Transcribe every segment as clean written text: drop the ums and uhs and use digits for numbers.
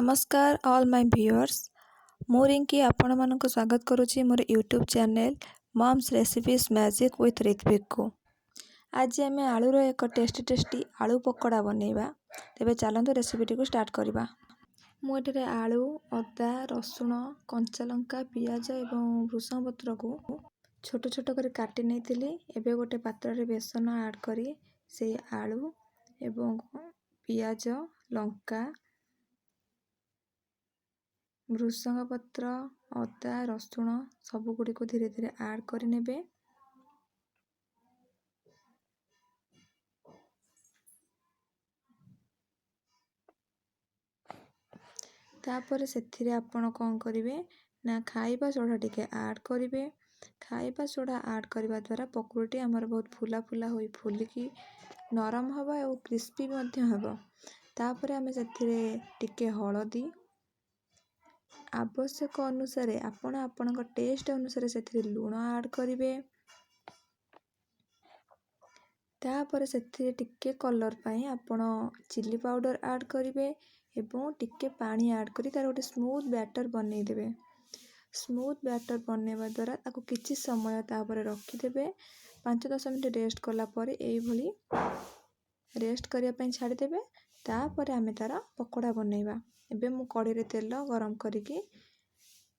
नमस्कार all my viewers. मु रिंकी आपण मानक स्वागत करुच्ची मोर YouTube channel mom's recipes magic with Ritwik को। आज आम आलूर एक टेस्टी आलू पकोड़ा बनैबा। तेबे चलतु रेसिपीटी को स्टार्ट करवा। मुझे आलू अदा रसुण कंचा लंका पियाज एवं भृषंग पत्र को छोट छोट कर काटी नहीं। एबे गोटे पात्र रे बेसन ऐड करी से आलू एवं पियाज लंका भृषंग पत्र अदा रसुण सबु गुड़ी को धीरे धीरे ऐड कर नेबे। तापर सेथिरे आपण कौन करिवे ना खाइबा सोडा टिके ऐड करिवे। खाइबा सोडा ऐड करबा द्वारा पकोड़ीटी हमर बहुत फुला फुला होई फुलिकी नरम हबा और क्रिस्पी मध्य हबा। तापर आमे सेथिरे टिके हळदी आवश्यक अनुसार आपण आपणक टेस्ट अनुसार सेथिरे लूण ऐड करिवे। तापर सेथिरे टिके कलर पई आपण चिली पाउडर ऐड करिवे एवं टिके पानी ऐड करी तार गोटे स्मूथ बैटर बनई देबे। स्मूथ बैटर बनैबा द्वारा ताको किछि समय तापर रखिदेबे। 5-10 मिनिट रेस्ट कला परे एई भली रेस्ट करिया पई छाडी देबे। तापर आमे तार पकोड़ा बनैबा। एबे मु कढ़ी रे तेल गरम करिकी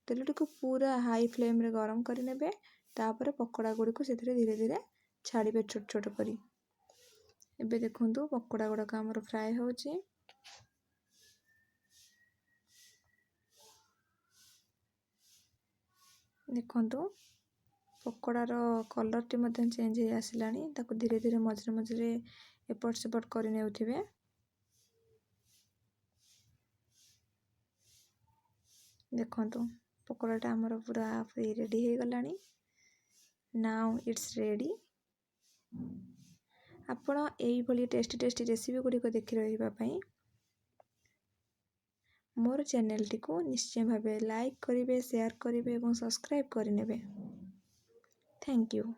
तेलटी को पूरा हाई फ्लेम रे गरम करि नेबे। तापर पकोड़ा गुडी को सेथिरे धीरे धीरे छाड़िबे छोट छोट करी। एबे देखंतु पकोड़ा गुडा का हमर फ्राई होची। देखंतु पकोड़ार कलर टी मध्य चेंज हो आसिलानी। ताको धीरे धीरे मझरे मझरे एपट सेपट करि नेउथिबे। देखंतु पकोड़ाटा हमर पूरा फ्री रेडी हो गलानी। Now it's ready. आपण एई भली टेस्टी रेसिपी गुडी को देखि रहिबा पई मोर चैनल टी को निश्चय भावे लाइक करिवे शेयर करिवे एवं सब्सक्राइब करि नेबे। Thank you.